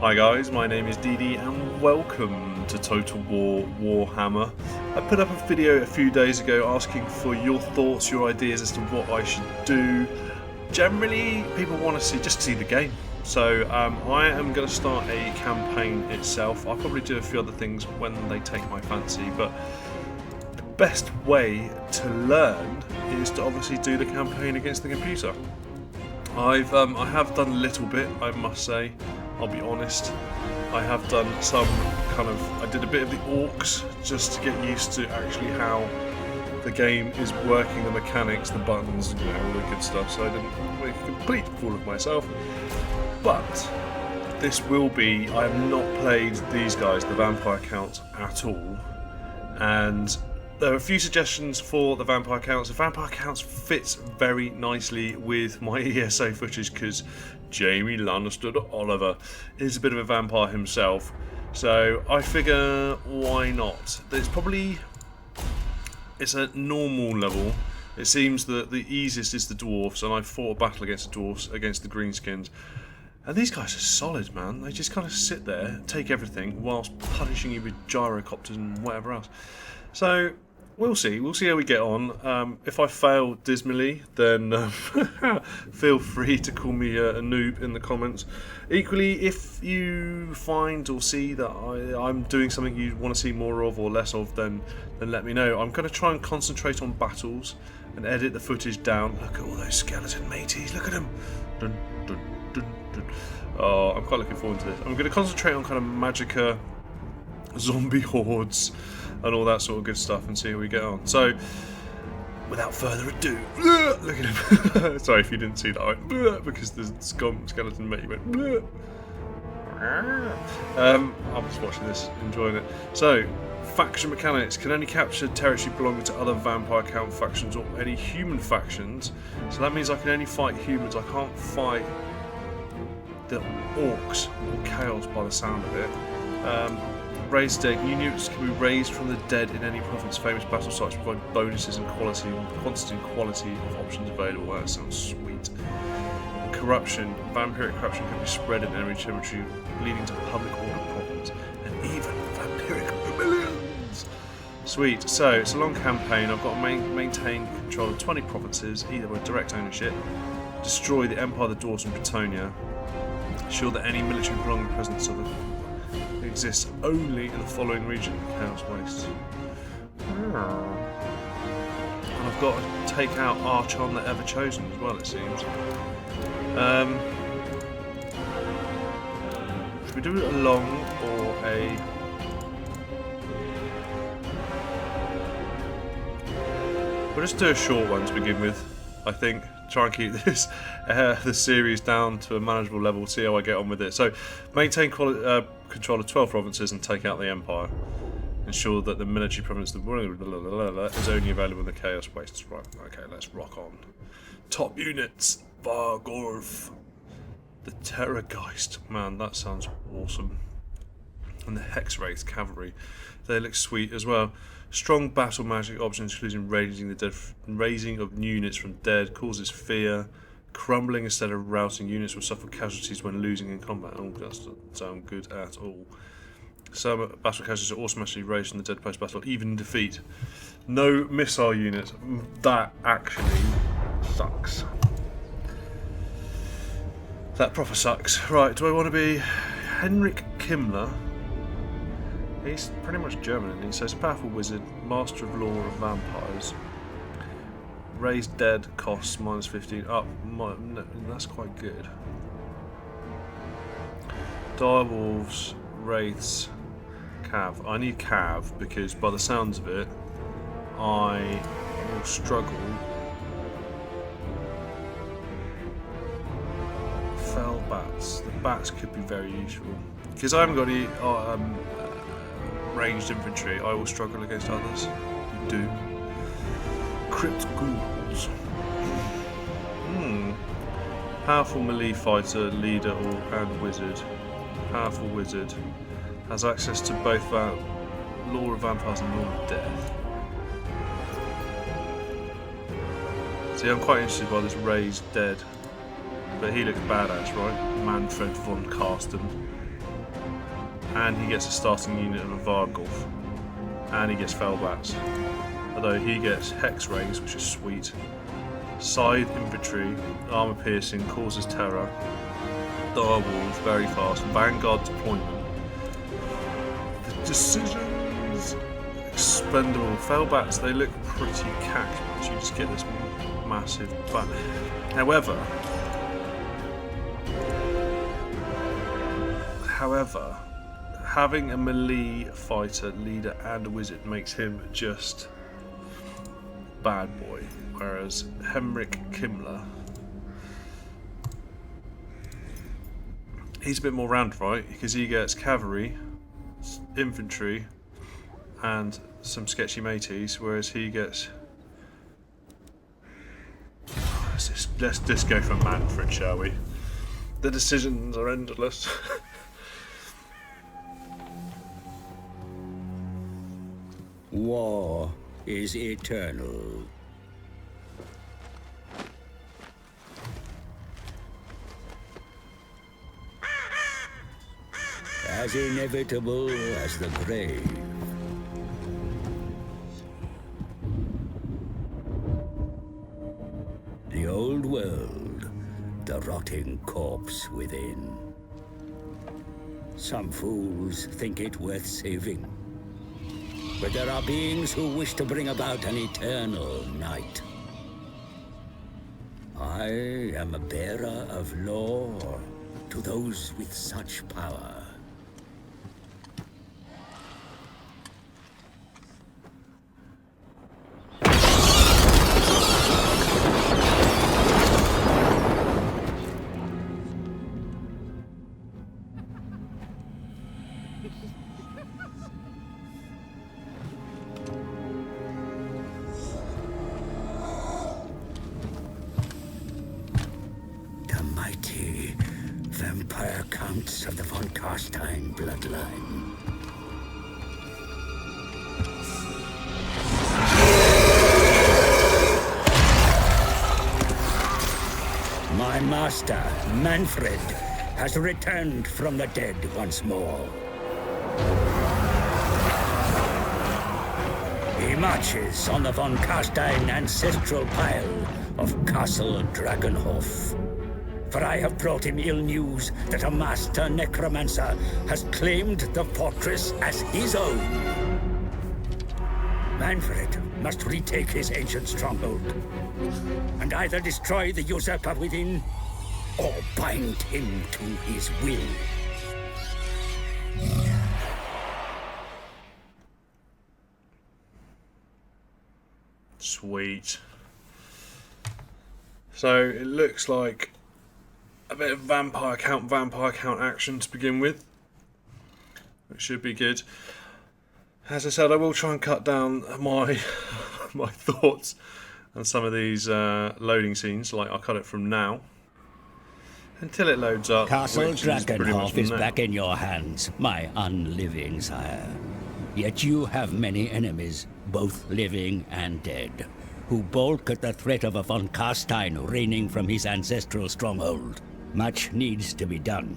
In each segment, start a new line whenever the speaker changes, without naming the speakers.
Hi guys, my name is DD and welcome to Total War Warhammer. I put up a video a few days ago asking for your thoughts, your ideas as to what I should do. Generally, people want to see the game. So I am going to start a campaign itself. I'll probably do a few other things when they take my fancy, but the best way to learn is to obviously do the campaign against the computer. I have done a little bit, I must say. I'll be honest. I have done some I did a bit of the orcs just to get used to actually how the game is working, the mechanics, the buttons, all the good stuff. So I didn't make a complete fool of myself. But this will be, I have not played these guys, the Vampire Counts, at all. And there are a few suggestions for the Vampire Counts. The Vampire Counts fits very nicely with my ESO footage because Jaime Lannister Oliver is a bit of a vampire himself. So I figure, why not? It's a normal level. It seems that the easiest is the dwarfs, and I fought a battle against the dwarfs, against the greenskins. And these guys are solid, man. They just kind of sit there, take everything, whilst punishing you with gyrocopters and whatever else. So we'll see how we get on. If I fail dismally, then feel free to call me a noob in the comments. Equally, if you find or see that I'm doing something you want to see more of or less of, then let me know. I'm going to try and concentrate on battles and edit the footage down. Look at all those skeleton mateys, look at them. Dun, dun, dun, dun. Oh, I'm quite looking forward to this. I'm going to concentrate on kind of magicka, zombie hordes, and all that sort of good stuff, and see how we get on. So, without further ado, look at him. Sorry if you didn't see that, I went, because the skeleton mate went. I'm just watching this, enjoying it. So, faction mechanics can only capture territory belonging to other Vampire Count factions or any human factions. So that means I can only fight humans. I can't fight the orcs or chaos by the sound of it. Raised dead. New units can be raised from the dead in any province. Famous battle sites provide bonuses and quantity and quality of options available. That sounds sweet. Corruption. Vampiric corruption can be spread in enemy territory, leading to public order problems and even vampiric rebellions. Sweet. So it's a long campaign. I've got to maintain control of 20 provinces, either by direct ownership, destroy the Empire, the Dwarfs, and Bretonia, ensure that any military belonging presence of exists only in the following region: Chaos Wastes. And I've got to take out Archon the Ever Chosen as well, it seems. Should we do it a long or a... We'll just do a short one to begin with, I think. Try and keep this the series down to a manageable level, see how I get on with it. So, maintain control of 12 provinces and take out the Empire. Ensure that the military province is only available in the Chaos Wastes. Right, okay, let's rock on. Top units, Vargorf. The Terrorgeist. Man, that sounds awesome. And the Hexwraith Cavalry. They look sweet as well. Strong battle magic options, including raising of units from dead, causes fear. Crumbling instead of routing. Units will suffer casualties when losing in combat. Oh, that doesn't sound good at all. Some battle casualties are automatically raised from the dead post battle, even in defeat. No missile units. That actually sucks. That proper sucks. Right, do I want to be Henrik Kimmler? He's pretty much German, isn't he? So he's a powerful wizard, master of lore of vampires. Raised dead costs minus 15 up. No, that's quite good. Direwolves, wraiths, cav. I need cav because by the sounds of it, I will struggle. Fell bats. The bats could be very useful because I haven't got any ranged infantry. I will struggle against others who do. Crypt ghouls. Powerful melee fighter, leader, and wizard. Powerful wizard. Has access to both Lore of Vampires and Lore of Death. See, I'm quite interested by this raised dead. But he looks badass, right? Manfred von Karsten. and he gets a starting unit of a Vargulf, and he gets Fellbats. Although he gets Hex Rays, which is sweet. Side infantry, armor piercing, causes terror. Dire Wolves, very fast. Vanguard deployment. The decisions, expendable. Fellbats, they look pretty cacky. You just get this massive bat. However, having a melee fighter, leader, and a wizard makes him just bad boy. Whereas Henrik Kimmler, he's a bit more round, right? Because he gets cavalry, infantry, and some sketchy mateys, whereas he gets. Let's just go for Manfred, shall we? The decisions are endless.
War is eternal. As inevitable as the grave. The old world, the rotting corpse within. Some fools think it worth saving. But there are beings who wish to bring about an eternal night. I am a bearer of lore to those with such power. Vamp Counts of the von Carstein bloodline. My master, Manfred, has returned from the dead once more. He marches on the von Carstein ancestral pile of Castle Dragonhof. For I have brought him ill news that a master necromancer has claimed the fortress as his own. Manfred must retake his ancient stronghold, and either destroy the usurper within, or bind him to his will.
Sweet. So it looks like a bit of vampire count action to begin with, which should be good. As I said, I will try and cut down my my thoughts on some of these loading scenes. Like I'll cut it from now until it loads up.
Castle Dragonhof is back in your hands, my unliving sire. Yet you have many enemies, both living and dead, who balk at the threat of a von Carstein reigning from his ancestral stronghold. Much needs to be done.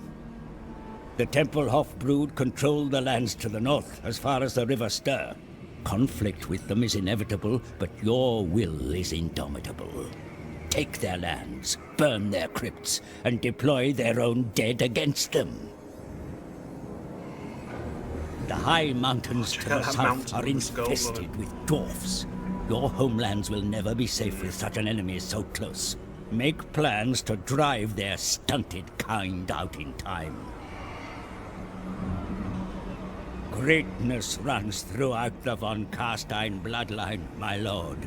The Tempelhof brood control the lands to the north as far as the River Ster. Conflict with them is inevitable, but your will is indomitable. Take their lands, burn their crypts, and deploy their own dead against them. The high mountains to the south are infested with dwarfs. Your homelands will never be safe with such an enemy so close. Make plans to drive their stunted kind out in time. Greatness runs throughout the von Carstein bloodline, my lord.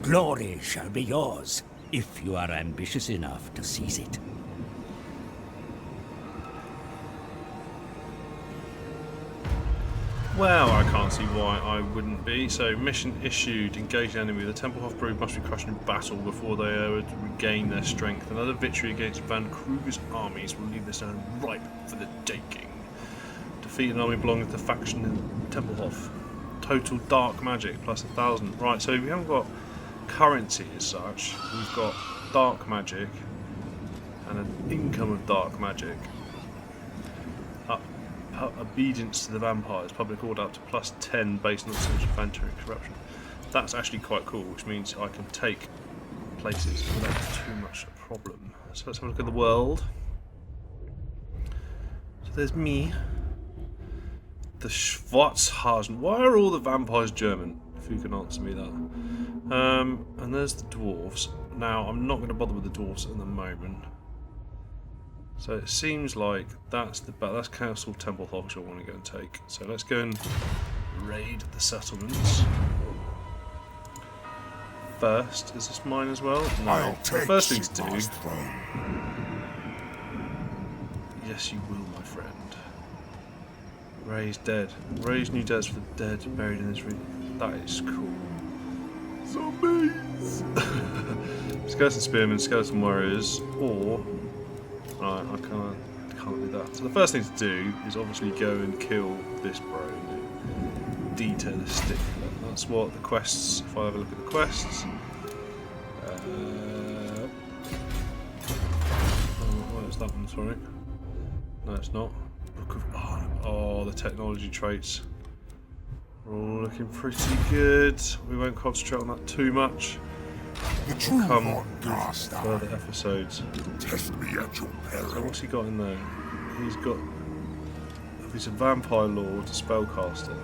Glory shall be yours, if you are ambitious enough to seize it.
Well, I can't see why I wouldn't be. So, mission issued. Engage the enemy. The Tempelhof brood must be crushed in battle before they are to regain their strength. Another victory against Van Kruger's armies will leave this land ripe for the taking. Defeat an army belonging to the faction in Tempelhof. Total dark magic plus 1,000. Right, so we haven't got currency as such. We've got dark magic and an income of dark magic. obedience to the vampires, public order up to +10 based on social banter and corruption. That's actually quite cool, which means I can take places without too much problem. So let's have a look at the world. So there's me, the Schwarzhasen. Why are all the vampires German? If you can answer me that. And there's the dwarves. Now I'm not going to bother with the dwarves at the moment. So it seems like that's Castle Temple Hogs I want to go and take. So let's go and raid the settlements. First, is this mine as well? No. The first thing to do. Yes, you will, my friend. Raise dead. Raise new deads for the dead buried in this region. That is cool. Zombies! Skeleton spearmen, skeleton warriors, or right, I can't do that. So the first thing to do is obviously go and kill this bro. Detail stick. That's what the quests. If I have a look at the quests. What is that one? Sorry. No, it's not. Oh, the technology traits are all looking pretty good. We won't concentrate on that too much. We'll come further episodes.
Test me at your peril.
So what's he got in there? He's a vampire lord, a spellcaster.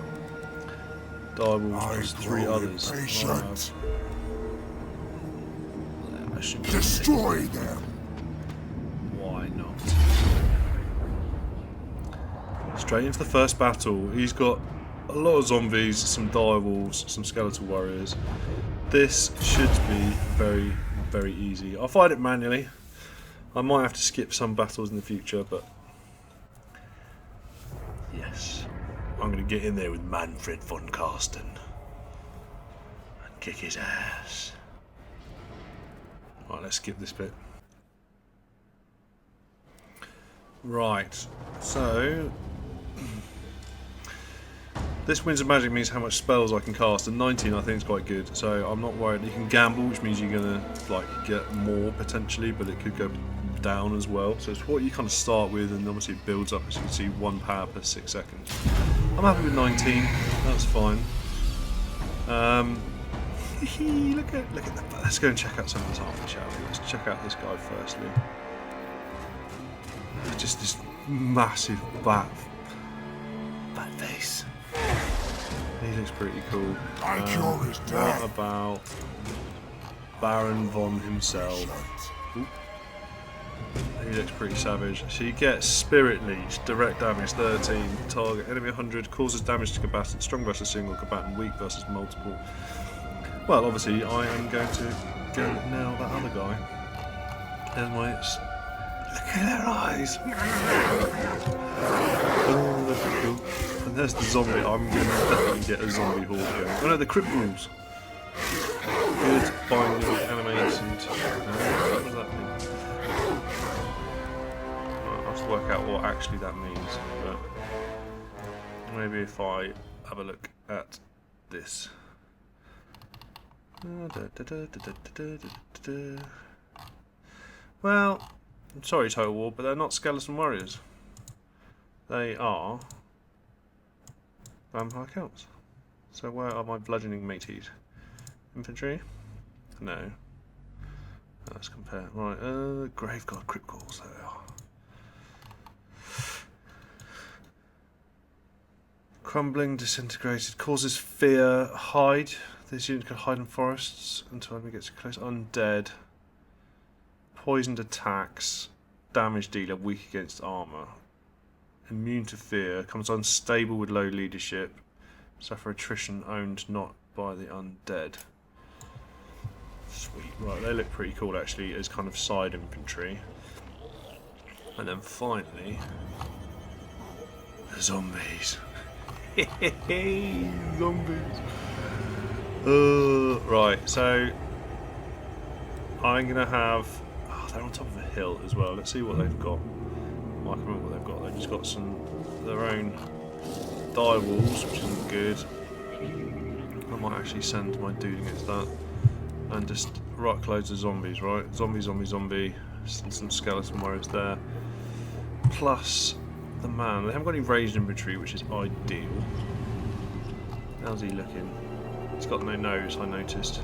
Direwolves, there's 3 others. I should
destroy them.
Why not? Straight into the first battle. He's got a lot of zombies, some direwolves, some skeletal warriors. This should be very, very easy. I'll fight it manually. I might have to skip some battles in the future, but yes, I'm going to get in there with Manfred von Karsten and kick his ass. Right, let's skip this bit. Right, so this Winds of Magic means how much spells I can cast, and 19 I think is quite good, so I'm not worried. You can gamble, which means you're going to get more potentially, but it could go down as well. So it's what you kind of start with, and obviously it builds up, as you can see, 1 power per 6 seconds. I'm happy with 19, that's fine. Look at that. Let's go and check out some of this armor, shall we? Let's check out this guy firstly. It's just this massive bat face. He looks pretty cool. What about Baron von himself? Ooh. He looks pretty savage. So you get Spirit Leech, direct damage 13, target enemy 100, causes damage to combatant, strong versus single combatant, weak versus multiple. Well, obviously I am going to go nail that other guy. There's my... Look at their eyes! Oh, that's cool. And there's the zombie. I'm going to definitely get a zombie horde going. Oh no, the crypt rules. Good binding animated. What does that mean? I'll have to work out what actually that means. But maybe if I have a look at this. Well, I'm sorry, Total War, but they're not skeleton warriors. They are Vamp Counts. So where are my bludgeoning mateys? Infantry? No. Let's compare. Right, Graveguard Crypt Calls, there they are. Crumbling, disintegrated, causes fear, hide. This unit can hide in forests until enemy gets close. Undead. Poisoned attacks. Damage dealer, weak against armour. Immune to fear. Comes unstable with low leadership. Suffer attrition owned not by the undead. Sweet. Right, they look pretty cool actually as kind of side infantry. And then finally, the zombies. Zombies. Right, so I'm gonna have. Oh, they're on top of a hill as well. Let's see what they've got. I can remember what they've got. They've just got some their own dire walls, which isn't good. I might actually send my dude against that and just rock loads of zombies. Right, zombie, zombie, zombie. Some skeleton warriors there. Plus the man. They haven't got any ranged infantry, which is ideal. How's he looking? He's got no nose, I noticed.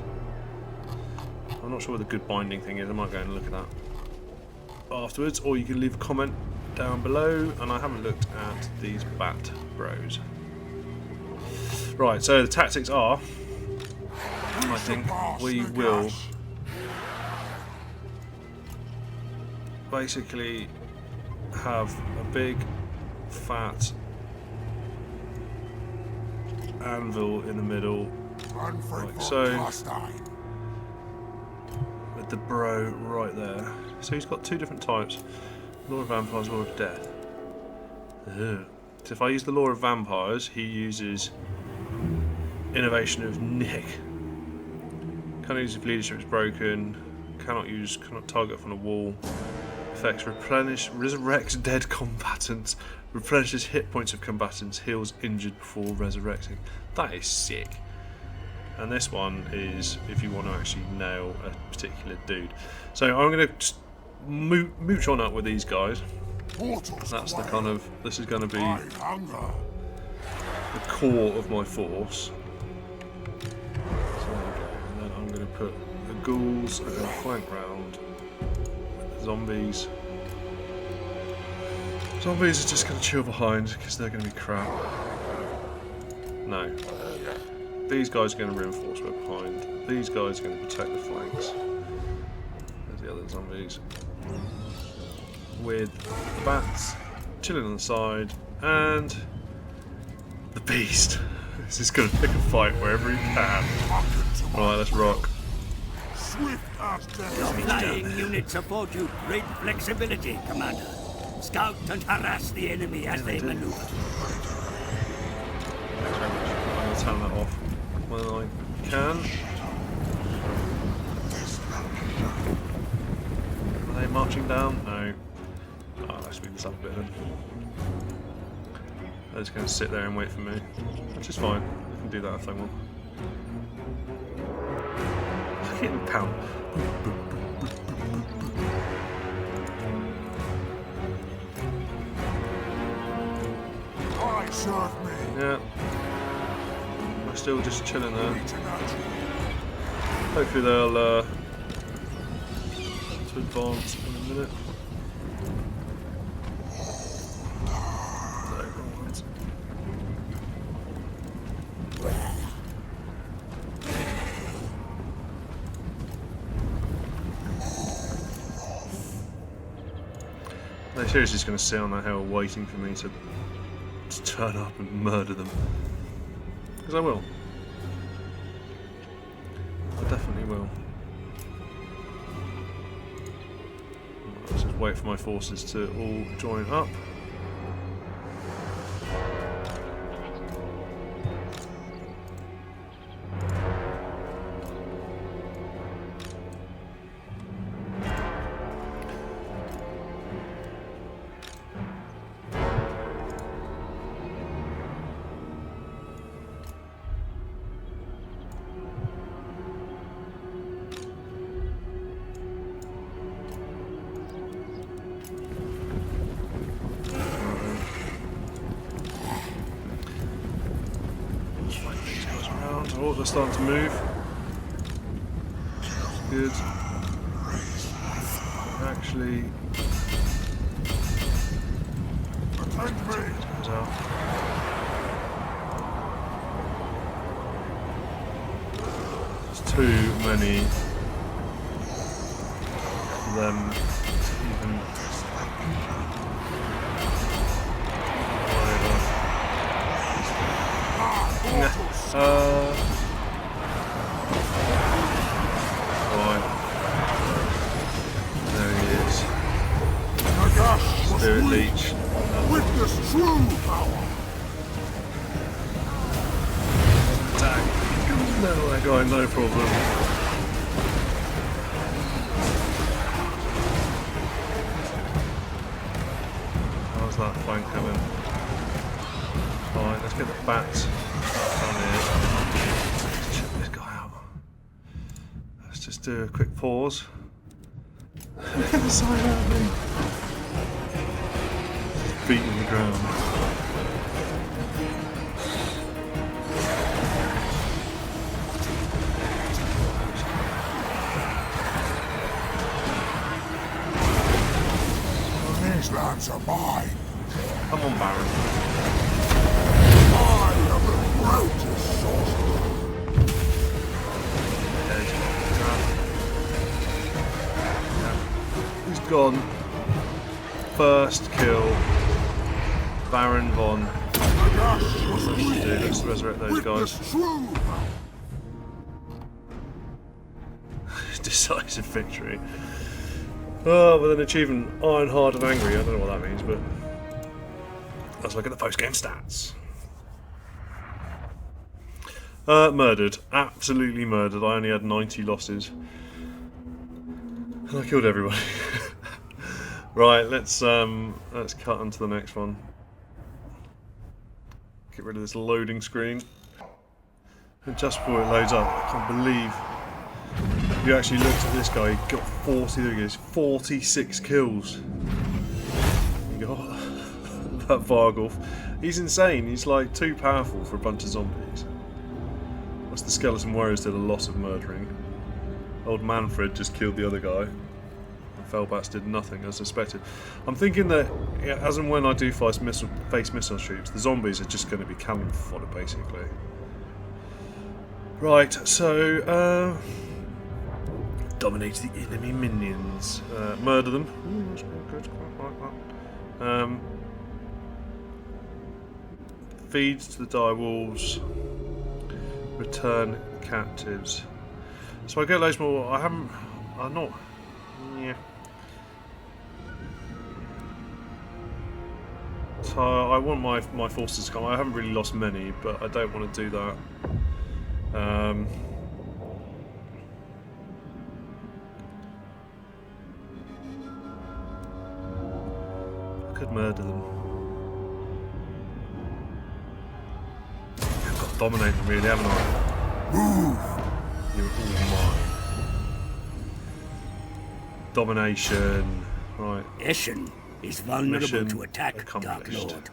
I'm not sure what the good binding thing is. I might go and look at that afterwards, or you can leave a comment down below. And I haven't looked at these bat bros. Right, so the tactics are, I think we will basically have a big fat anvil in the middle, like so, with the bro right there. So he's got two different types: Law of Vampires, Law of Death. Ugh. So if I use the Law of Vampires, he uses Innovation of Nick. Cannot use if leadership is broken. Cannot target from a wall. Effects: resurrects dead combatants, replenishes hit points of combatants, heals injured before resurrecting. That is sick. And this one is if you want to actually nail a particular dude. So I'm going to mooch on up with these guys. That's the kind of, this is going to be the core of my force. So there we go. And then I'm going to put the ghouls, I'm going to flank round. Zombies. Zombies are just going to chill behind because they're going to be crap. No. These guys are going to reinforce we're behind. These guys are going to protect the flanks. There's the other zombies. With the bats chilling on the side and the beast. This is going to pick a fight wherever he can. Right, let's rock.
Your flying units afford you great flexibility, Commander. Scout and harass the enemy as they maneuver.
Thanks very much. I'm going to turn that off when I can. Are they marching down? No. Oh, let's speed this up a bit then. They're just going to sit there and wait for me, which is fine. I can do that if I want. Hitting pound.
Serve me.
Yeah. We're still just chilling there. Hopefully they'll to advance in a minute. They're seriously just going to sit on that hill waiting for me to turn up and murder them. Because I will. I definitely will. Let's just wait for my forces to all join up. Oh, they're starting to move. Good. Actually, comes out. There's too many of them to even. Right. There he is. Spirit Leech.
Witness true power.
Attack. No, that guy, no problem. How's that flank coming? Alright, let's get the bats down here. Let's check this guy out. Let's just do a quick pause. feet in the ground.
These lands are mine.
Come on, Baron.
I am the greatest sorcerer.
He's gone. First kill. Baron von. Let's resurrect those guys. Decisive victory. Oh, with an achievement, Iron, Hard and Angry. I don't know what that means, but let's look at the post-game stats. Murdered. Absolutely murdered. I only had 90 losses. And I killed everybody. Right, let's cut onto the next one. Get rid of this loading screen. And just before it loads up, I can't believe you actually looked at this guy. He got 40. There he goes, 46 kills. You got that Vargulf. He's insane. He's like too powerful for a bunch of zombies. Plus the Skeleton Warriors did a lot of murdering. Old Manfred just killed the other guy. Felbats did nothing as expected. I'm thinking that as and when I do face missile troops, the zombies are just going to be cannon fodder basically. Right, so dominate the enemy minions, murder them. Ooh, that's good, quite like that. Feed to the dire wolves. Return captives. So I get loads more. I'm not. Yeah. So I want my forces to come. I haven't really lost many, but I don't want to do that. I could murder them. I've got to dominate them really, haven't I? Move! You're all mine. Domination. Right.
Eschen is vulnerable
Mission
to attack, Dark
accomplished.
Lord.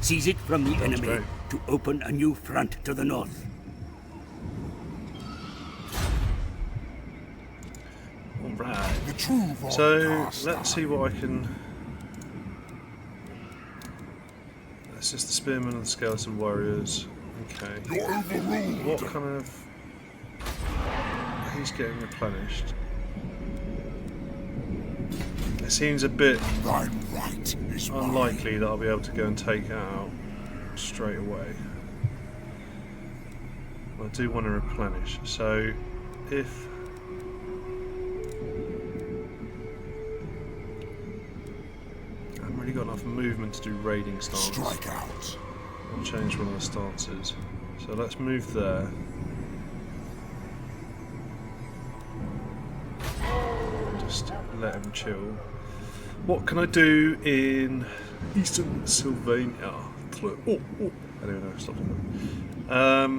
Seize it from the enemy
great.
to open a new front to the north.
Alright.
The true
So let's see what I can. That's just the Spearmen and the Skeleton Warriors. Okay.
You're overruled.
What kind of. He's getting replenished. It seems a bit
Thine right is mine.
unlikely that I'll be able to go and take it out straight away. I do want to replenish, so if I haven't really got enough movement to do raiding stance,
Strike out.
I'll change one of the stances. So let's move there. Just let him chill. What can I do in Eastern Sylvania? Oh, anyway, no, stop that.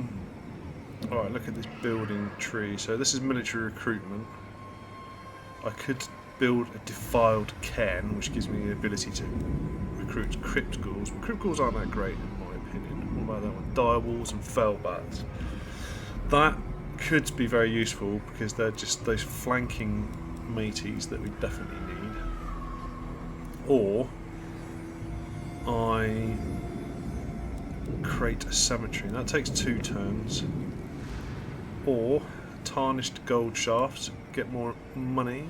Alright, look at this building tree. So this is military recruitment. I could build a defiled cairn, which gives me the ability to recruit crypt ghouls. But crypt ghouls aren't that great in my opinion. What about that one? Dire wolves and felbats. That could be very useful because they're just those flanking mateys that we definitely need. Or I create a cemetery. That takes 2 turns. Or tarnished gold shafts, get more money.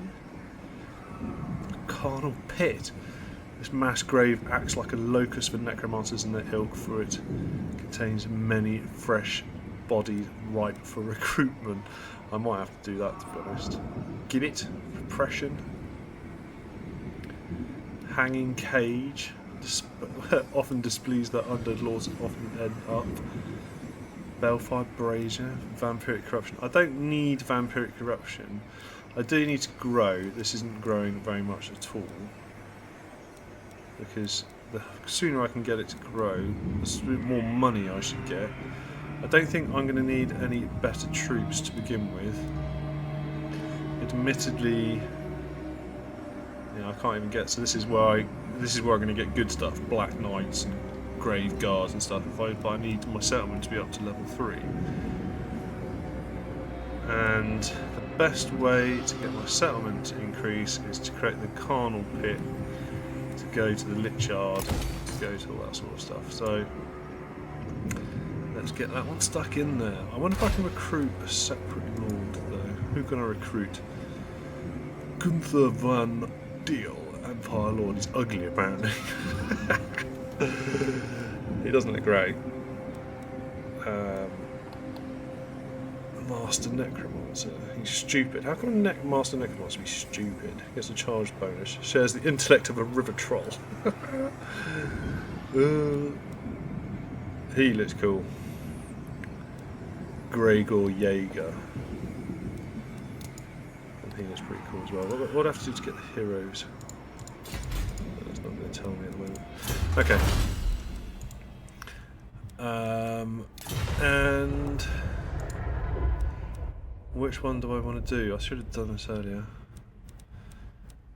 Carnal pit. This mass grave acts like a locus for necromancers in their ilk, for it contains many fresh bodies ripe for recruitment. I might have to do that, to be honest. Gibbet, repression. Hanging cage. Often displeased that undead lords often end up. Balefire brazier, vampiric corruption. I don't need vampiric corruption. I do need to grow. This isn't growing very much at all. Because the sooner I can get it to grow, the more money I should get. I don't think I'm going to need any better troops to begin with. Admittedly, I can't even get. So this is where this is where I'm going to get good stuff, Black Knights and Grave Guards and stuff, but I need my settlement to be up to level 3. And the best way to get my settlement to increase is to create the Carnal Pit, to go to the Lich Yard, to go to all that sort of stuff. So let's get that one stuck in there. I wonder if I can recruit a separate lord though. Who can I recruit? Gunther van Deal, Empire Lord. He's ugly apparently. He doesn't look great. Master Necromancer. He's stupid. How can a Master Necromancer be stupid? Gets a charge bonus. Shares the intellect of a river troll. He looks cool. Gregor Jaeger. I think that's pretty cool as well. What do I have to do to get the heroes? That's not going to tell me at the moment. Okay. And which one do I want to do? I should have done this earlier.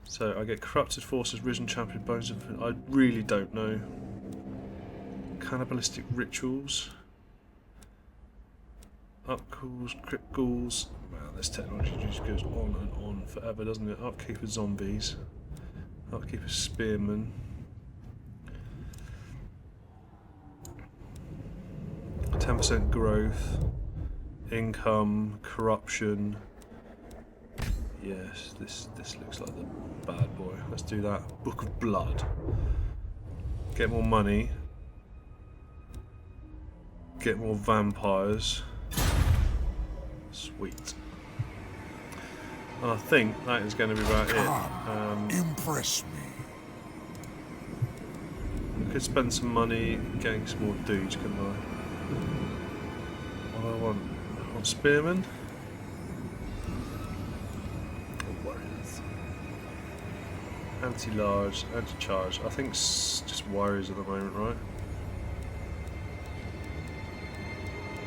So I get corrupted forces, risen champion, bones of... I really don't know. Cannibalistic rituals. Upcalls, crypt ghouls. Man, this technology just goes on and on forever, doesn't it? Upkeep of zombies. Upkeep of spearmen. %% growth. Income, corruption. Yes, this looks like the bad boy. Let's do that. Book of Blood. Get more money. Get more vampires. Sweet. And I think that is going to be about it.
Impress me.
I could spend some money getting some more dudes, couldn't I? What do I want? I want spearmen. Or warriors. Anti-large, anti-charge. I think it's just warriors at the moment, right?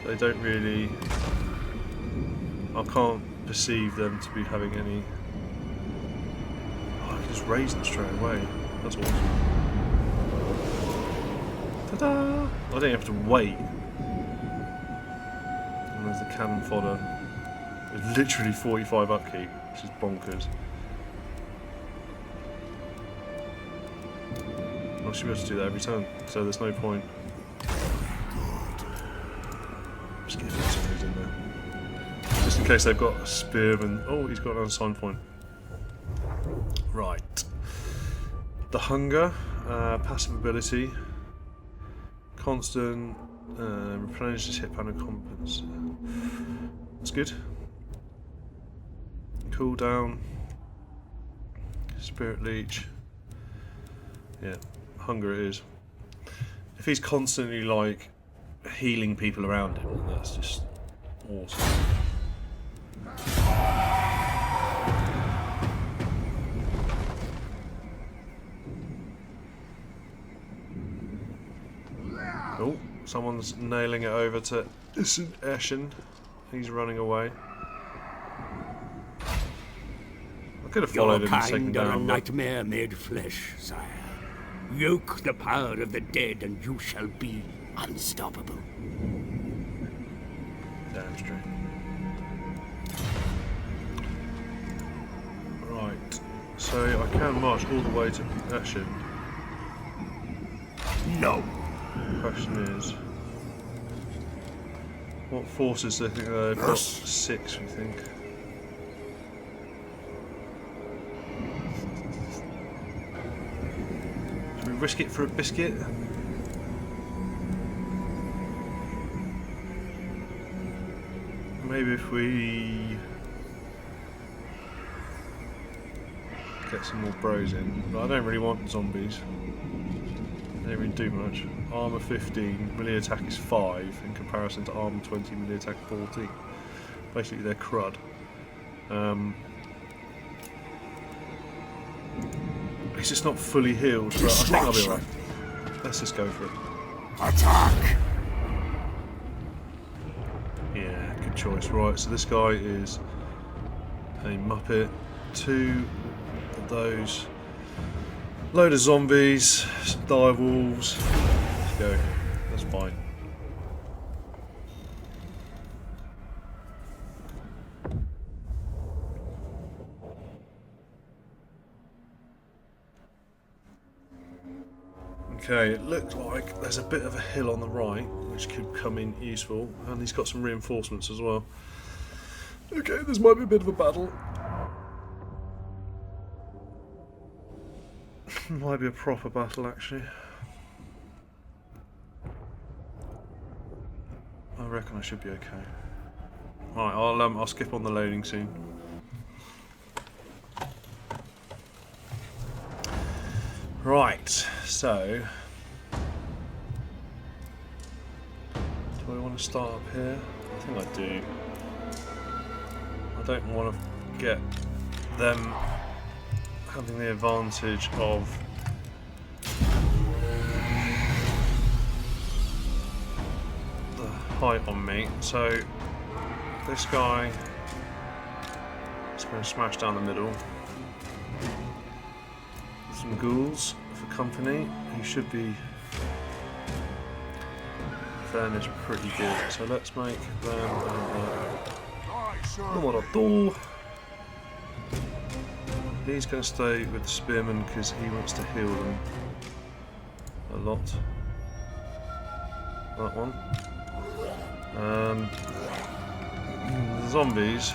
They don't really... I can't perceive them to be having any... Oh, I can just raise them straight away. That's awesome. Ta-da! I don't have to wait. And there's the cannon fodder. It's literally 45 upkeep, which is bonkers. I should be able to do that every turn, so there's no point. Just get some of these in there. Just in case they've got a spearman. Oh, he's got an unsigned point. Right. The Hunger, passive ability. Constant, replenishes hit pound and competence. That's good. Cooldown. Spirit Leech. Yeah, Hunger it is. If he's constantly like healing people around him, then that's just awesome. Oh, someone's nailing it over to Eschen. He's running away. I could have followed him and taken
Your kind are a
down.
nightmare made flesh, sire. Yoke the power of the dead, and you shall be unstoppable.
Damn straight. Right, so I can march all the way to Eschen.
No.
The question is, what forces do they think they've got? 6, we think. Should we risk it for a biscuit? Maybe if we get some more bros in, but I don't really want zombies. They don't really do much. Armour 15, melee attack is 5 in comparison to armour 20, melee attack 14. Basically they're crud. It's just not fully healed, but I think I'll be alright. Let's just go for it.
Attack!
Yeah, good choice. Right, so this guy is a Muppet. 2 of those Load of zombies, some dire wolves. Let's go. That's fine. Okay, it looks like there's a bit of a hill on the right, which could come in useful, and he's got some reinforcements as well. Okay, this might be a bit of a battle. Might be a proper battle, actually. I reckon I should be okay. Right, I'll skip on the loading scene. Right, so do I want to start up here? I think I do. I don't want to get them having the advantage of the height on me. So this guy is going to smash down the middle. Some ghouls for company. He should be, in fairness, pretty good. So let's make them numero 2. He's going to stay with the spearman because he wants to heal them a lot. That one. The zombies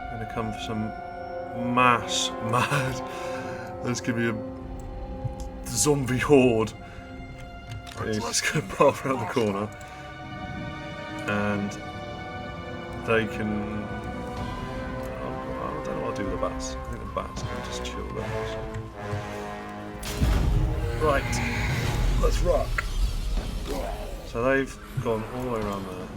are going to come for some mad. There's going to be a zombie horde. He's just going to pop around the corner, and they can. I don't know what I'll do with the bats. I think the bats can just chill there. Right, let's rock. So they've gone all the way around there.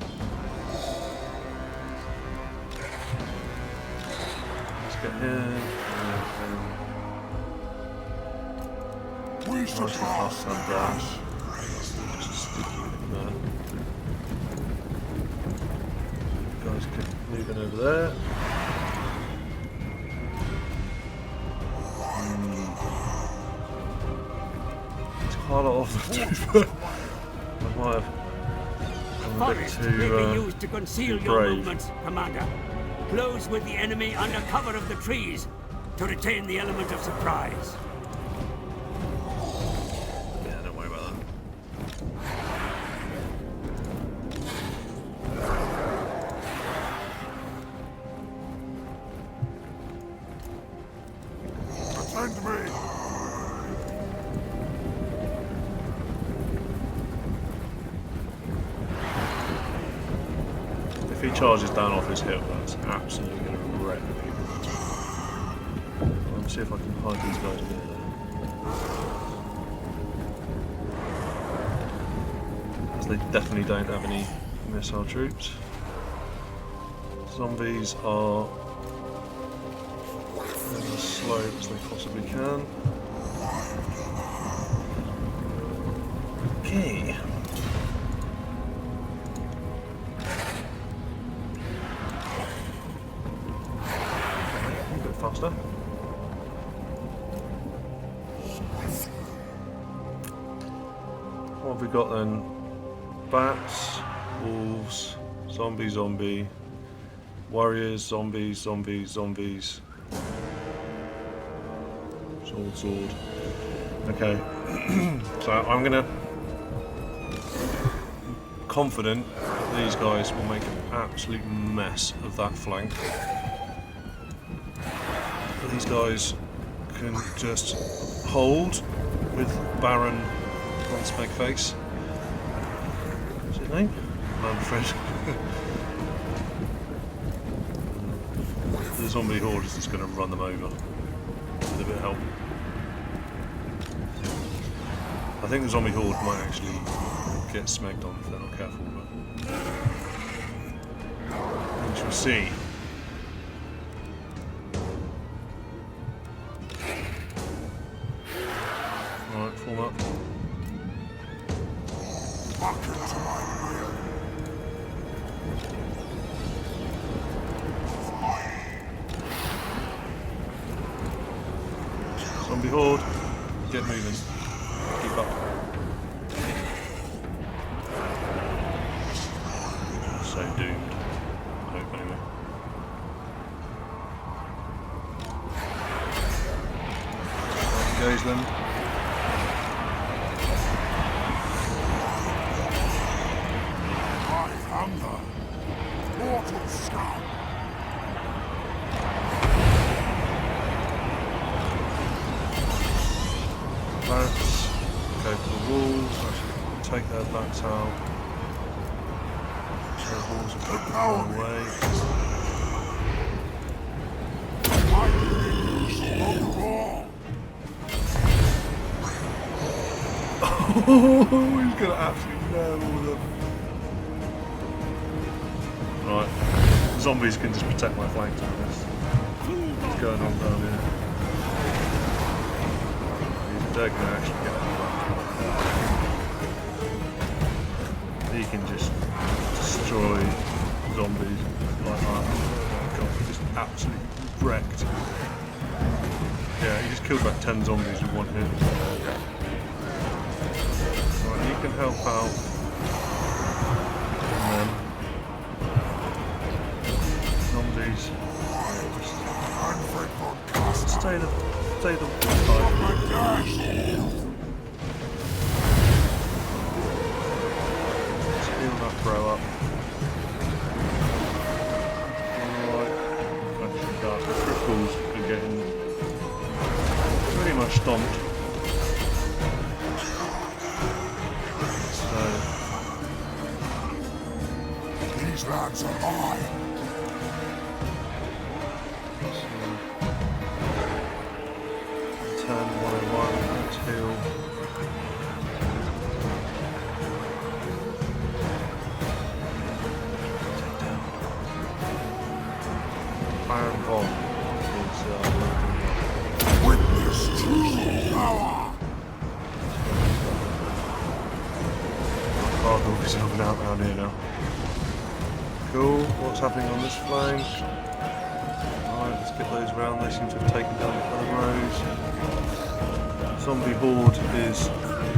Get in. Nicely past that dash. Just sticky in there. Guys keep moving over there. It's quite a lot of them. I might have gone a bit too brave.
Movements, Commander. Close with the enemy under cover of the trees to retain the element of surprise.
Yeah, don't worry about that.
Attend me!
If he charges down off his hill, that's absolutely going to wreck people. Let me see if I can hide these guys near there. As they definitely don't have any missile troops. Zombies are as slow as they possibly can. Okay. Faster. What have we got then? Bats, wolves, zombie, warriors, zombies. Sword. Okay. So I'm gonna confident that these guys will make an absolute mess of that flank. These guys can just hold with Baron on Spec Face. What's his name? Manfred. The zombie horde is just going to run them over with a bit of help. I think the zombie horde might actually get smacked on if they're not careful, but we shall see. Alright, form up. horde. Get moving. Keep up. So doomed. I hope anyway. There goes then.
I hunger. Mortal scum.
Bats. Go for the walls. Actually, take their bats out. So the walls are put them away.
My enemies are wrong.
Oh, he's gonna absolutely nail all of them. Right, zombies can just protect my flanks on this. What's going on down here? They're gonna actually get on that. He can just destroy zombies like that. Oh god, just absolutely wrecked. Yeah, he just killed about 10 zombies with one hit. Right, he can help out. And then zombies. Stay the fight. Let's heal that throw up. Alright. The cripples are getting pretty much stomped. So
These lads are mine.
turn 101, let's heal. Take down. Iron Bomb is
Witness true power.
Cardinal is helping out around here now. Cool, what's happening on this flank? Alright, let's get those round. They seem to have taken down the other rows. Zombie horde is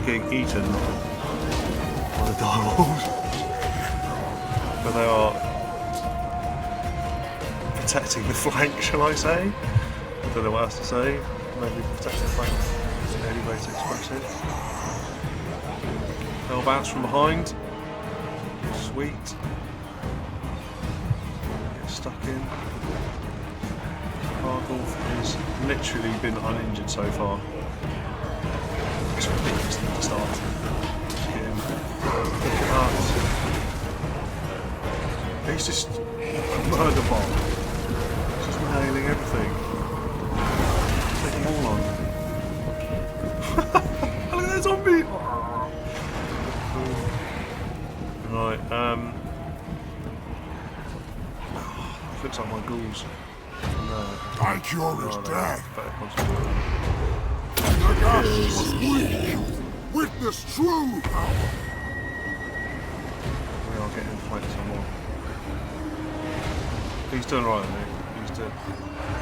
getting eaten by the direwolves. But they are protecting the flank, shall I say? I don't know what else to say. Maybe protecting the flank is the only way to express it. Hellbats from behind. Sweet. Get stuck in. Gargolf has literally been uninjured so far. It's ridiculous to start. Just get him. Look at that. He's just a murder bomb. He's just nailing everything. Take them all on. Look at that zombie! Right, looks like my ghouls. No.
Thy cure is death.
Better concentrate.
The gas was weak. Witness true power.
We are getting flanked some more. He's doing right, mate. He's doing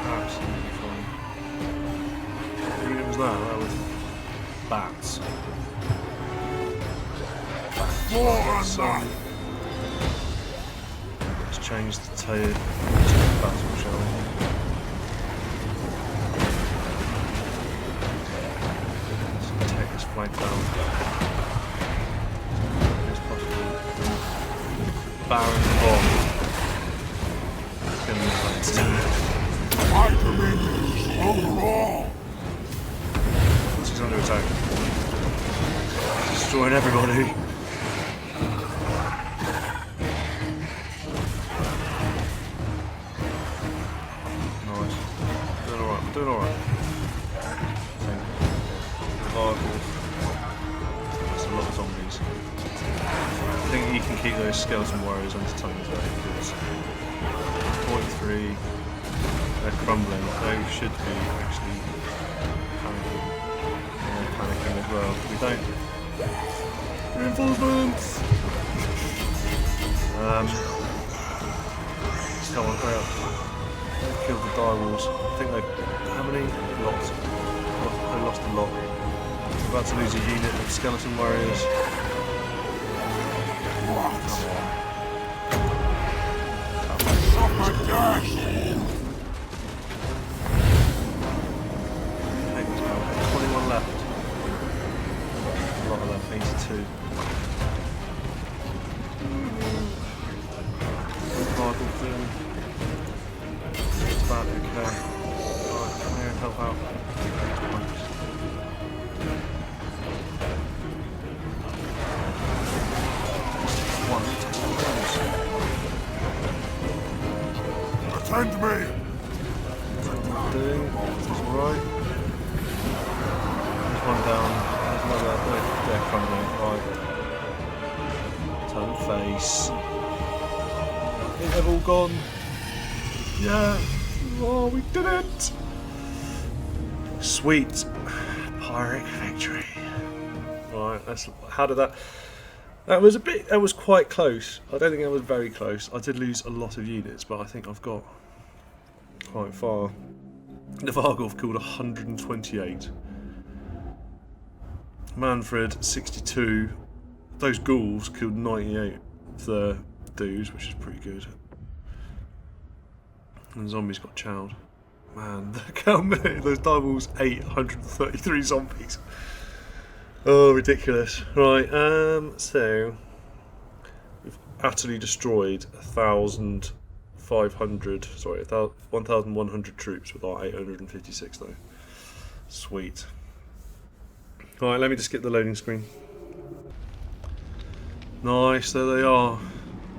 absolutely fine. I mean, it was that was bats. Let's change the tail to the battle, shall we? Let's take this flank down as possible. Baron bomb. It's going to be fun to do.
My dominions overall.
Once he's under attack, destroying everybody. Doing alright. That's a lot of zombies. I think you can keep those skeleton warriors entertained very good. 43. They're crumbling. They should be actually panicking. And they're panicking as well. We don't. Reinforcements! Come on, hurry up. They've killed the direwolves. I think they've... How many? Lots. I lost a lot. I'm about to lose a unit of skeleton warriors.
What?
Come on.
Suffer death!
Take this guy. 21 left. A lot of them, 82. Marble doing just about okay. Alright, come here and help out. One,
Attend me!
doing, this is alright. There's one down, there's another, they're crumbling, right. Turn face. They've all gone. Yeah. Oh, we did it. Sweet. Pyrrhic victory. Alright, how did that... That was quite close. I don't think that was very close. I did lose a lot of units, but I think I've got quite far. The Vargolf killed 128. Manfred, 62. Those ghouls killed 98 of the dudes, which is pretty good. And the zombies got chowed. Man, look how many those doubles, 833 zombies. Oh, ridiculous. Right, so we've utterly destroyed 1,100 troops with our 856 though. Sweet. Alright, let me just get the loading screen. Nice, there they are.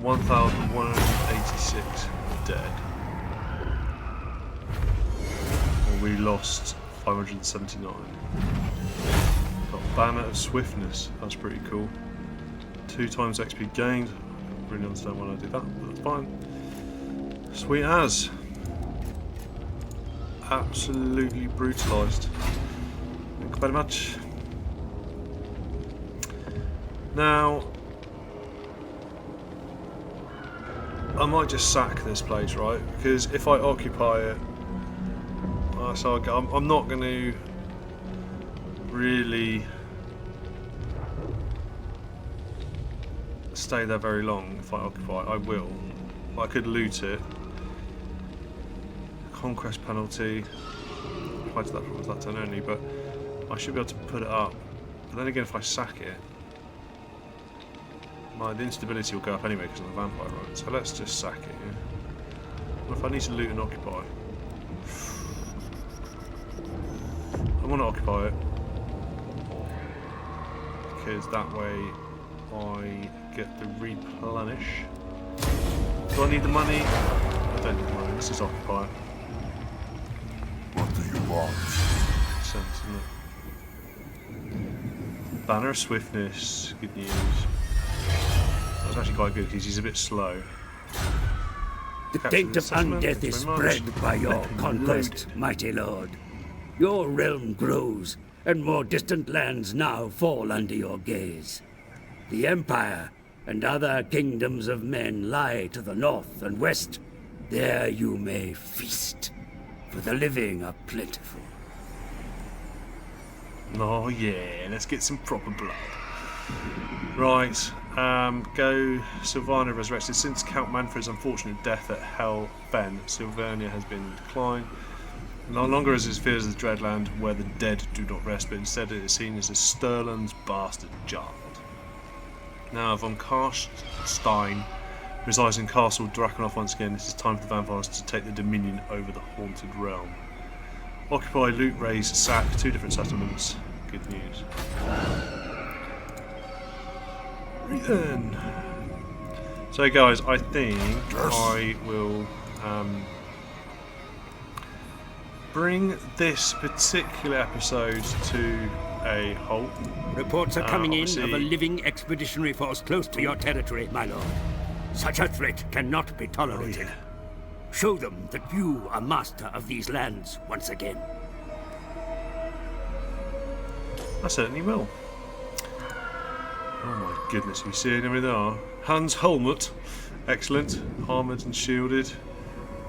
1,186 dead. Well, we lost 579. Got Banner of Swiftness, that's pretty cool. 2 times XP gained. I don't really understand why I did that, but that's fine. Sweet as. Absolutely brutalised. Thank you very much. Now, I might just sack this place, right? Because if I occupy it, so I'm not going to really stay there very long. If I occupy it, I will. I could loot it. Conquest penalty. Apply to that from that turn only, but I should be able to put it up. But then again, if I sack it, the instability will go up anyway because of the vampire, right? So let's just sack it. Yeah? What if I need to loot and occupy? I want to occupy it because that way I get the replenish. Do I need the money? I don't need the money. Let's just occupy it.
What do you want?
Makes sense, doesn't it? Banner of Swiftness. Good news. That's actually quite good because he's a bit slow.
The taint of undeath is spread by your conquest, mighty lord. Your realm grows, and more distant lands now fall under your gaze. The Empire and other kingdoms of men lie to the north and west. There you may feast, for the living are plentiful.
Oh yeah, let's get some proper blood. Right, go Sylvania resurrected. Since Count Manfred's unfortunate death at Hell Fen, Sylvania has been in decline. No longer as it fears the Dreadland, where the dead do not rest, but instead it is seen as a Stirland's bastard child. Now, von Karstein resides in Castle Drakenhof once again. It is time for the vampires to take the dominion over the haunted realm. Occupy, loot, raise, sack, 2 different settlements. Good news. Then. So guys, I think I will bring this particular episode to a halt.
Reports are coming in of a living expeditionary force close to your territory, my lord. Such a threat cannot be tolerated. Show them that you are master of these lands once again.
I certainly will. Oh my goodness, you see how many there are? Hans Helmut, excellent, armoured and shielded.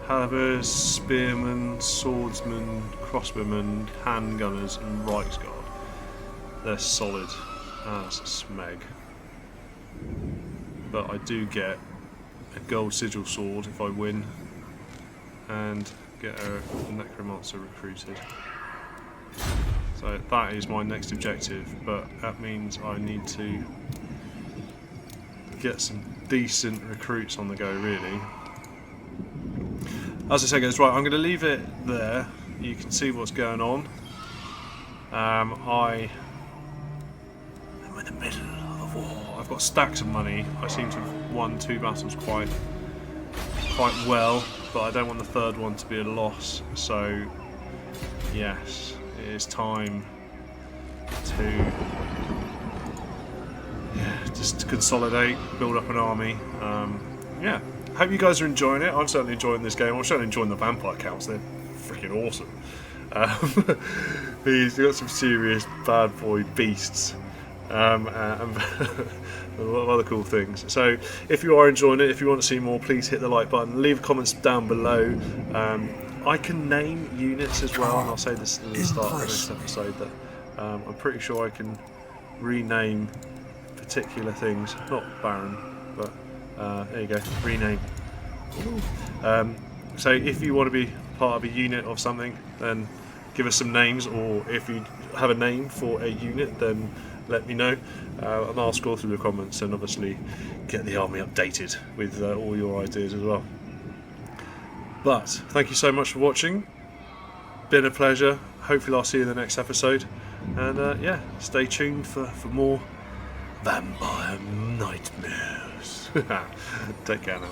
Halbers, spearmen, swordsmen, crossbowmen, handgunners, and Reichsguard. They're solid as smeg. But I do get a gold sigil sword if I win, and get a necromancer recruited. So that is my next objective, but that means I need to get some decent recruits on the go, really. As I say, guys, right, I'm going to leave it there. You can see what's going on. I'm in the middle of a war. I've got stacks of money. I seem to have won 2 battles quite well, but I don't want the third one to be a loss. So, yes, it is time to just consolidate, build up an army. Yeah. Hope you guys are enjoying it. I'm certainly enjoying this game. I'm certainly enjoying the Vampire Counts. They're freaking awesome. He's got some serious bad boy beasts, and a lot of other cool things. So if you are enjoying it, if you want to see more, please hit the like button. Leave comments down below. I can name units as well, and I'll say this at the start of this episode that I'm pretty sure I can rename particular things. Not Baron, but there you go, rename. So if you want to be part of a unit of something, then give us some names, or if you have a name for a unit, then let me know, and I'll scroll through the comments and obviously get the army updated with all your ideas as well. But thank you so much for watching. Been a pleasure. Hopefully I'll see you in the next episode, and yeah, stay tuned for more vampire nightmares. Take care now.